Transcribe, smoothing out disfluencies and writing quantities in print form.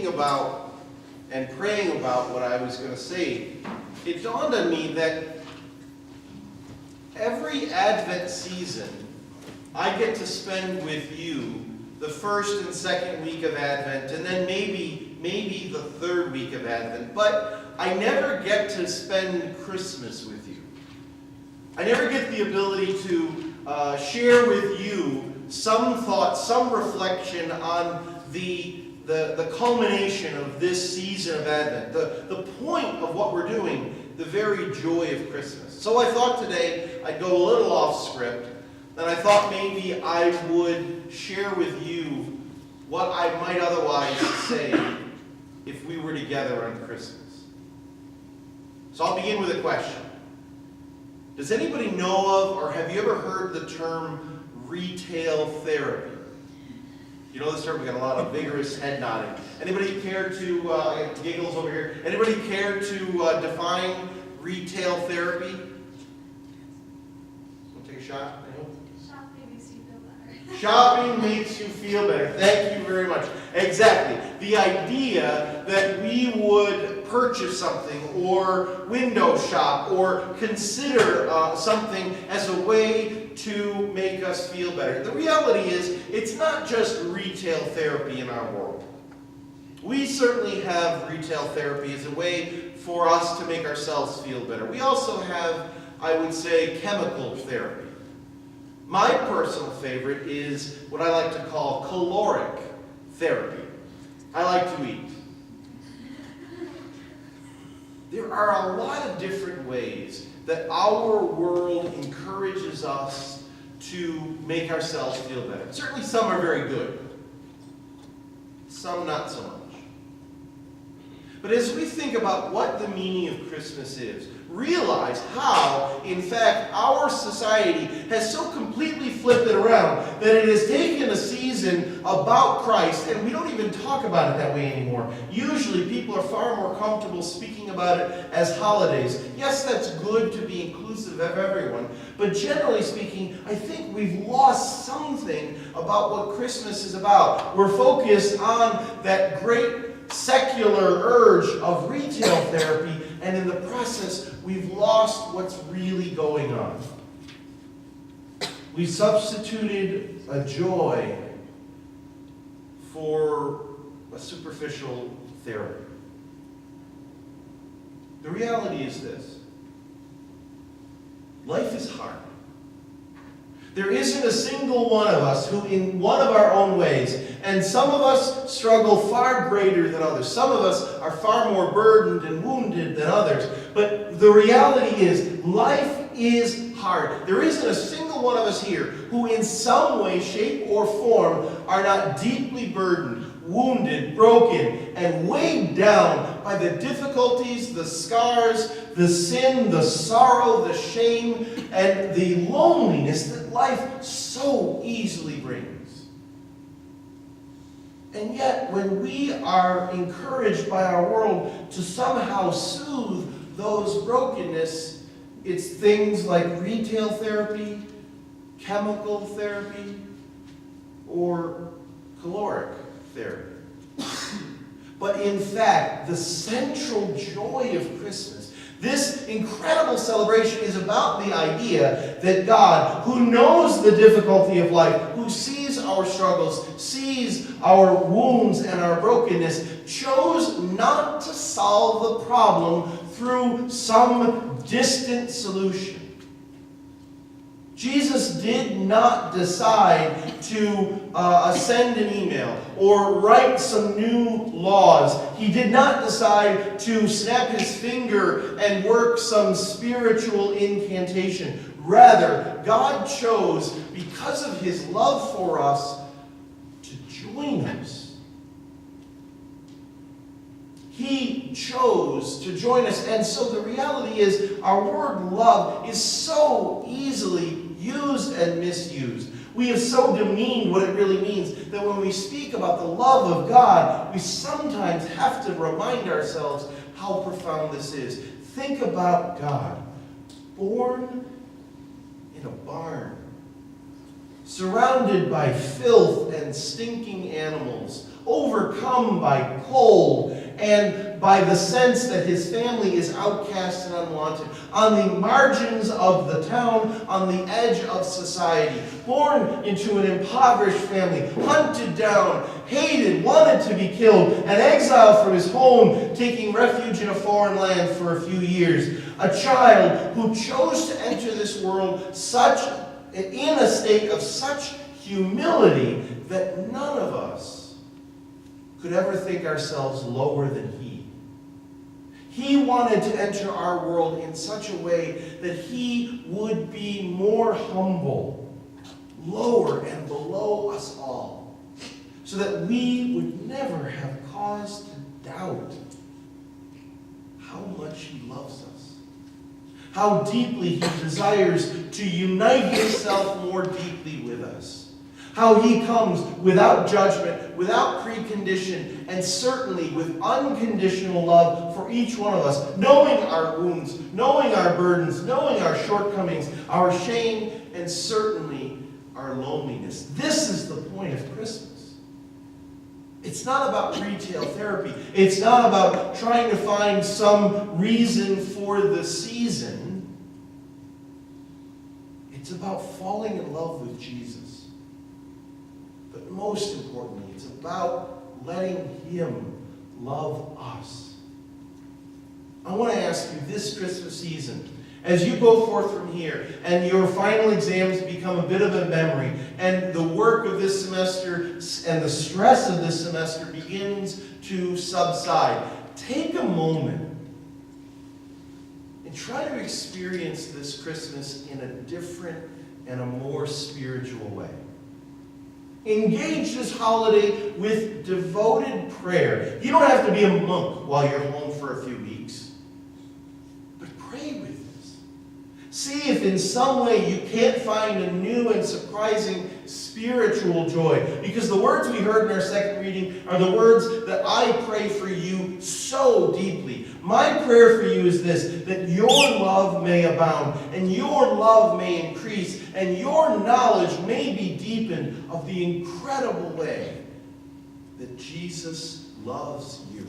thinking about and praying about what I was going to say, it dawned on me that every Advent season I get to spend with you the first and second week of Advent, and then maybe the third week of Advent, but I never get to spend Christmas with you. I never get the ability to share with you some thought, some reflection on the culmination of this season of Advent, the point of what we're doing, the very joy of Christmas. So I thought today I'd go a little off script, and I thought maybe I would share with you what I might otherwise say if we were together on Christmas. So I'll begin with a question. Does anybody know of, or have you ever heard the term retail therapy? You know this term? We got a lot of vigorous head nodding. Anybody care to, I got giggles over here. Anybody care to define retail therapy? Want to take a shot? Shopping makes you feel better. Shopping makes you feel better. Thank you very much. Exactly. The idea that we would purchase something or window shop or consider something as a way to make us feel better. The reality is, it's not just retail therapy in our world. We certainly have retail therapy as a way for us to make ourselves feel better. We also have, I would say, chemical therapy. My personal favorite is what I like to call caloric therapy. I like to eat. There are a lot of different ways that our world encourages us to make ourselves feel better. Certainly some are very good. Some not so much. But as we think about what the meaning of Christmas is, realize how, in fact, our society has so completely flipped it around that it has taken a season about Christ, and we don't even talk about it that way anymore. Usually people are far more comfortable speaking about it as holidays. Yes, that's good to be inclusive of everyone, but generally speaking, I think we've lost something about what Christmas is about. We're focused on that great secular urge of retail therapy, and in the process, we've lost what's really going on. We substituted a joy for a superficial therapy. The reality is this: life is hard. There isn't a single one of us who, in one of our own ways, and some of us struggle far greater than others. Some of us are far more burdened and wounded than others. But the reality is, life is hard. There isn't a single one of us here who, in some way, shape, or form, are not deeply burdened, wounded, broken, and weighed down by the difficulties, the scars, the sin, the sorrow, the shame, and the loneliness that life so easily brings. And yet, when we are encouraged by our world to somehow soothe those brokenness, it's things like retail therapy, chemical therapy, or caloric therapy. But in fact, the central joy of Christmas, this incredible celebration, is about the idea that God, who knows the difficulty of life, who sees our struggles, sees our wounds and our brokenness, chose not to solve the problem through some distant solution. Jesus did not decide to send an email or write some new laws. He did not decide to snap his finger and work some spiritual incantation. Rather, God chose, because of his love for us, to join us. He chose to join us. And so the reality is, our word love is so easily used and misused. We have so demeaned what it really means that when we speak about the love of God, we sometimes have to remind ourselves how profound this is. Think about God, born in a barn, surrounded by filth and stinking animals, overcome by cold and by the sense that his family is outcast and unwanted, on the margins of the town, on the edge of society, born into an impoverished family, hunted down, hated, wanted to be killed, and exiled from his home, taking refuge in a foreign land for a few years. A child who chose to enter this world in a state of such humility that none of us could ever think ourselves lower than he. He wanted to enter our world in such a way that he would be more humble, lower and below us all, so that we would never have cause to doubt how much he loves us, how deeply he desires to unite himself more deeply with us. How he comes without judgment, without precondition, and certainly with unconditional love for each one of us, knowing our wounds, knowing our burdens, knowing our shortcomings, our shame, and certainly our loneliness. This is the point of Christmas. It's not about retail therapy. It's not about trying to find some reason for the season. It's about falling in love with Jesus. But most importantly, it's about letting him love us. I want to ask you this Christmas season, as you go forth from here, and your final exams become a bit of a memory, and the work of this semester and the stress of this semester begins to subside, take a moment and try to experience this Christmas in a different and a more spiritual way. Engage this holiday with devoted prayer. You don't have to be a monk while you're home for a few weeks. But pray with us. See if in some way you can't find a new and surprising spiritual joy. Because the words we heard in our second reading are the words that I pray for you so deeply. My prayer for you is this, that your love may abound, and your love may increase, and your knowledge may be deepened of the incredible way that Jesus loves you.